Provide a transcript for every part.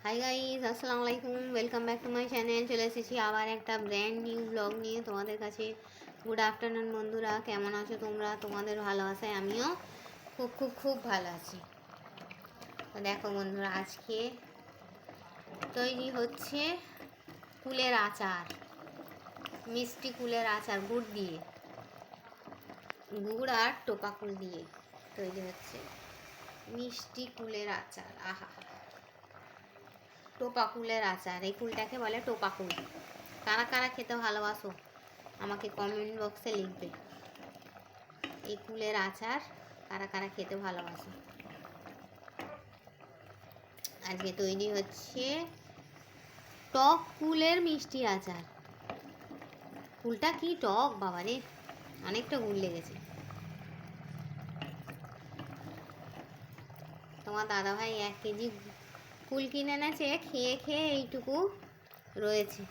Hi guys, আসসালামু আলাইকুম। Welcome back to my channel. চলে এসেছি আবার একটা ব্র্যান্ড নিউ ব্লগ নিয়ে তোমাদের কাছে। গুড আফটারনুন বন্ধুরা, কেমন আছো তোমরা? তোমাদের ভালোবাসায় আমিও খুব খুব খুব ভালো আছি। তো দেখো বন্ধুরা, আজকে তৈরি হচ্ছে কুলের আচার, মিষ্টি কুলের আচার গুড় দিয়ে, গুড় আর টোপা কুল দিয়ে তৈরি হচ্ছে মিষ্টি কুলের আচার। আহা, টোপা কুলের আচার, এই কুলটাকে বলে টোপা কুল। কারা কারা খেতে ভালোবাসো আমাকে কমেন্ট বক্সে লিখবে। এই কুলের আচার কারা কারা খেতে ভালোবাসো। আজকে তৈরি হচ্ছে টক কুলের মিষ্টি আচার। কুলটা কি টক বাবা রে, অনেকটা গুড় লেগেছে। তোমার দাদাভাই 1 কেজি কুল কিনে এনেছে, খেয়ে খেয়ে এইটুকু রয়েছে।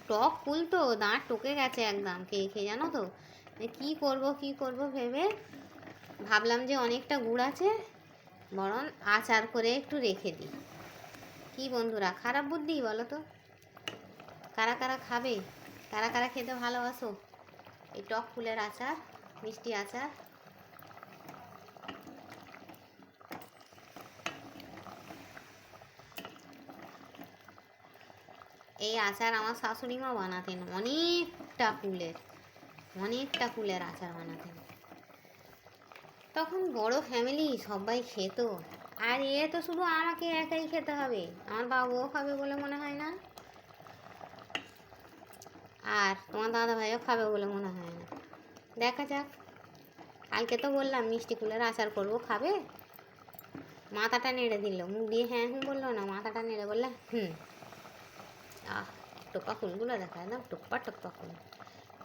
টক কুল তো দাঁত টকে গেছে একদম খেয়ে খেয়ে, জানো তো। কি করব ভেবে ভাবলাম যে অনেকটা গুড় আছে, বরং আচার করে একটু রেখে দিই। কি বন্ধুরা, খারাপ বুদ্ধি বলো তো? কারা কারা খাবে, কারা কারা খেতে ভালোবাসো এই টক কুলের আচার, মিষ্টি আচার? এই আচার আমার শাশুড়ি মা বানাতেন, অনেকটা কুলের আচার বানাতেন। তখন বড় ফ্যামিলি, সবাই খেত। আর এ তো শুধু আমাকে একাই খেতে হবে, আমার বাবুও খাবে বলে মনে হয় না, আর তোমার দাদা ভাইও খাবে বলে মনে হয় না। দেখা যাক। কালকে তো বললাম মিষ্টি কুলের আচার করবো, খাবে? মাথাটা নেড়ে দিল, মুখ দিয়ে হ্যাঁ হুঁ বললো না, মাথাটা নেড়ে বললে হুম। আহ, টোপা কুলগুলো দেখা একদম টোপ্পা টোপ্পা কুল।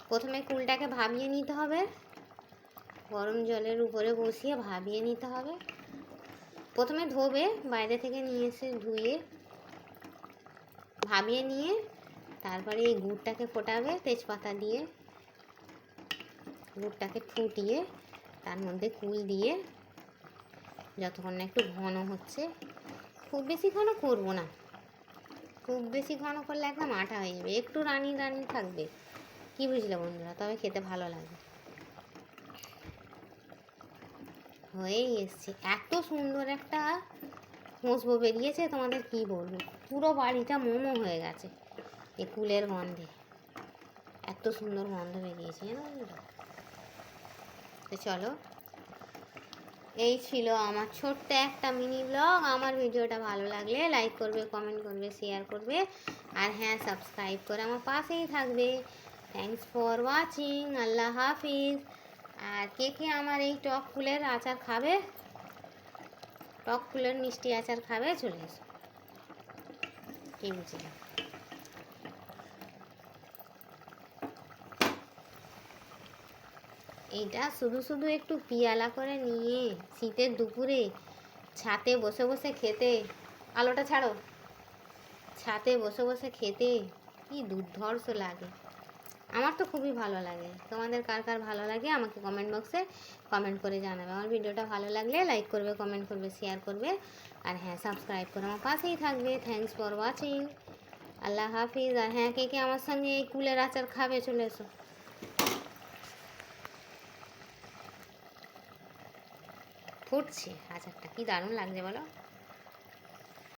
প্রথমে কুলটাকে ভাবিয়ে নিতে হবে, গরম জলের উপরে বসিয়ে ভাবিয়ে নিতে হবে। প্রথমে ধোবে, বাইরে থেকে নিয়ে এসে ধুয়ে ভাবিয়ে নিয়ে তারপরে এই গুড়টাকে ফোটাবে তেজপাতা দিয়ে, গুড়টাকে ফুটিয়ে তার মধ্যে কুল দিয়ে যতক্ষণ না একটু ঘন হচ্ছে, খুব বেশি ঘন করবো না, খুব বেশি ঘন করলে একদম আঠা হয়ে যাবে, একটু রানি রানি থাকবে। কি বুঝলে বন্ধুরা? তবে খেতে ভালো লাগবে। হয়েই এসছে, এত সুন্দর একটা খুশবু বেরিয়েছে, তোমাদের কি বলবো, পুরো বাড়িটা মোমো হয়ে গেছে এই কুলের গন্ধে। এত সুন্দর গন্ধ বেরিয়েছে জানো বন্ধুরা। তো চলো, এই ছিল আমার ছোট্ট একটা মিনি ব্লগ। আমার ভিডিওটা ভালো লাগলে লাইক করবে, কমেন্ট করবে, শেয়ার করবে, আর হ্যাঁ, সাবস্ক্রাইব করে আমার পাশেই থাকবে। Thanks for watching. আল্লাহ হাফিজ। আর কে কে আমার এই টক ফুলের আচার খাবে, টক ফুলের মিষ্টি আচার খাবে, চলে এসো। কি বুঝলে? এইটা শুধু শুধু একটু পিয়ালা করে নিয়ে শীতের দুপুরে ছাতে বসে বসে খেতে, আলোটা ছাড়ো, ছাতে বসে বসে খেতে কি দুর্ধর্ষ লাগে। আমার তো খুবই ভালো লাগে। তোমাদের কার কার ভালো লাগে আমাকে কমেন্ট বক্সে কমেন্ট করে জানাবে। আমার ভিডিওটা ভালো লাগলে লাইক করবে, কমেন্ট করবে, শেয়ার করবে, আর হ্যাঁ, সাবস্ক্রাইব করে আমার পাশেই থাকবে। Thanks for watching. আল্লাহ হাফিজ। আর হ্যাঁ, কে কে আমার সঙ্গে এই কুলের আচার খাবে, চলে এসো। ফুটছে আচারটা, কি দারুণ লাগছে বলো।